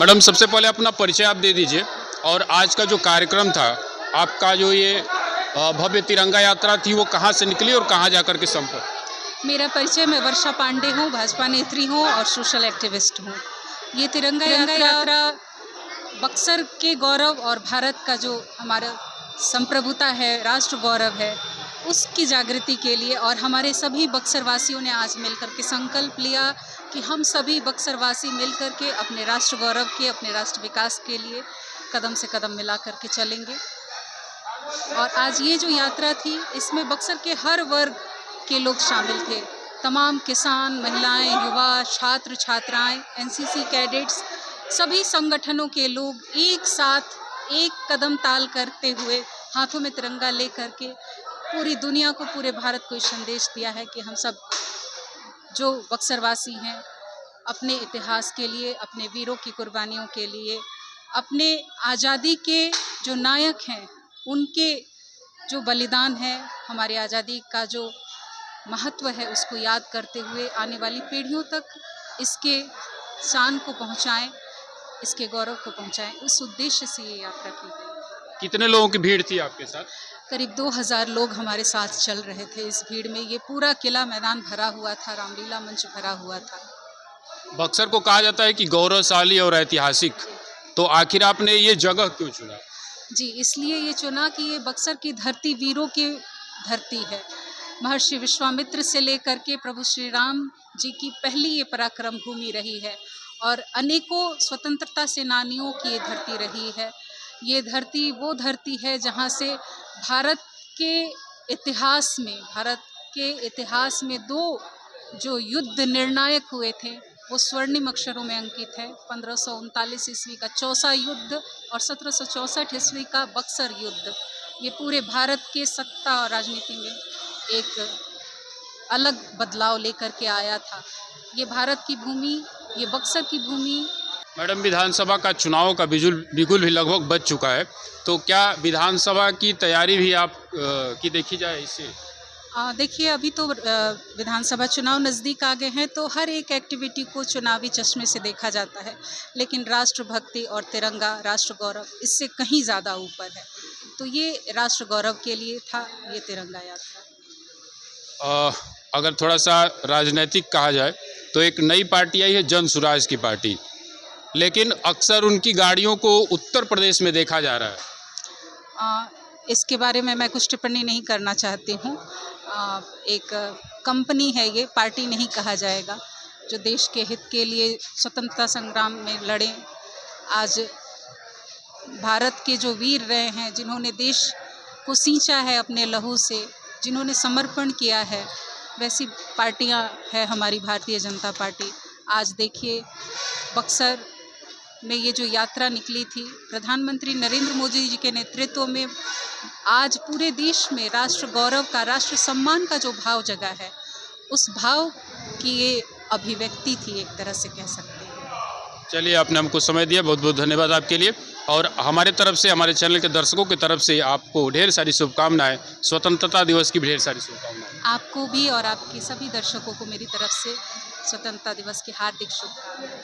Madam, सबसे पहले अपना परिचय आप दे दीजिए और आज का जो कार्यक्रम था, आपका जो ये भव्य तिरंगा यात्रा थी, वो कहाँ से निकली और कहाँ जाकर के संपन्न? मेरा परिचय, मैं वर्षा पांडे हूँ, भाजपा नेत्री हूँ और सोशल एक्टिविस्ट हूँ। ये तिरंगा यात्रा बक्सर के गौरव और भारत का जो हमारा संप्रभुता है, राष्ट्र गौरव है, उसकी जागृति के लिए और हमारे सभी बक्सरवासियों ने आज मिलकर के संकल्प लिया कि हम सभी बक्सरवासी मिलकर के अपने राष्ट्र गौरव के, अपने राष्ट्र विकास के लिए कदम से कदम मिला करके चलेंगे। और आज ये जो यात्रा थी, इसमें बक्सर के हर वर्ग के लोग शामिल थे। तमाम किसान, महिलाएं, युवा, छात्र छात्राएं, एनसीसी कैडेट्स, सभी संगठनों के लोग एक साथ एक कदम ताल करते हुए हाथों में तिरंगा लेकर के पूरी दुनिया को, पूरे भारत को संदेश दिया है कि हम सब जो बक्सरवासी हैं, अपने इतिहास के लिए, अपने वीरों की कुर्बानियों के लिए, अपने आज़ादी के जो नायक हैं, उनके जो बलिदान है, हमारी आज़ादी का जो महत्व है, उसको याद करते हुए आने वाली पीढ़ियों तक इसके शान को पहुंचाएं, इसके गौरव को पहुंचाएं। उस उद्देश्य से ये यात्रा की गई। कितने लोगों की भीड़ थी आपके साथ? करीब 2000 लोग हमारे साथ चल रहे थे इस भीड़ में। ये पूरा किला मैदान भरा हुआ था, रामलीला मंच भरा हुआ था। बक्सर को कहा जाता है कि गौरवशाली और ऐतिहासिक, तो आखिर आपने ये जगह क्यों चुना? जी, इसलिए ये चुना कि ये बक्सर की धरती वीरों की धरती है। महर्षि विश्वामित्र से लेकर के प्रभु श्री राम जी की पहली ये पराक्रम भूमि रही है और अनेकों स्वतंत्रता सेनानियों की ये धरती रही है। ये धरती वो धरती है जहाँ से भारत के इतिहास में दो जो युद्ध निर्णायक हुए थे, वो स्वर्णिम अक्षरों में अंकित है। 1539 ईस्वी का चौसा युद्ध और 1764 ईस्वी का बक्सर युद्ध, ये पूरे भारत के सत्ता और राजनीति में एक अलग बदलाव लेकर के आया था। ये भारत की भूमि, ये बक्सर की भूमि। मैडम, विधानसभा का चुनाव का बिगुल भी लगभग बज चुका है, तो क्या विधानसभा की तैयारी भी आप की देखी जाए इससे? देखिए, अभी तो विधानसभा चुनाव नज़दीक आ गए हैं, तो हर एक एक्टिविटी को चुनावी चश्मे से देखा जाता है, लेकिन राष्ट्रभक्ति और तिरंगा, राष्ट्र गौरव, इससे कहीं ज़्यादा ऊपर है। तो ये राष्ट्र गौरव के लिए था ये तिरंगा यात्रा। अगर थोड़ा सा राजनीतिक कहा जाए तो एक नई पार्टी आई है, जन सुराज की पार्टी, लेकिन अक्सर उनकी गाड़ियों को उत्तर प्रदेश में देखा जा रहा है। इसके बारे में मैं कुछ टिप्पणी नहीं करना चाहती हूँ। एक कंपनी है ये, पार्टी नहीं कहा जाएगा, जो देश के हित के लिए स्वतंत्रता संग्राम में लड़े, आज भारत के जो वीर रहे हैं, जिन्होंने देश को सींचा है अपने लहू से, जिन्होंने समर्पण किया है, वैसी पार्टियां है हमारी भारतीय जनता पार्टी। आज देखिए, बक्सर में ये जो यात्रा निकली थी, प्रधानमंत्री नरेंद्र मोदी जी के नेतृत्व में, आज पूरे देश में राष्ट्र गौरव का, राष्ट्र सम्मान का जो भाव जगा है, उस भाव की ये अभिव्यक्ति थी, एक तरह से कह सकते हैं। चलिए, आपने हमको समय दिया, बहुत बहुत धन्यवाद आपके लिए। और हमारे तरफ से, हमारे चैनल के दर्शकों की तरफ से आपको ढेर सारी शुभकामनाएं, स्वतंत्रता दिवस की ढेर सारी शुभकामनाएं। आपको भी और आपके सभी दर्शकों को मेरी तरफ से स्वतंत्रता दिवस की हार्दिक शुभकामनाएं।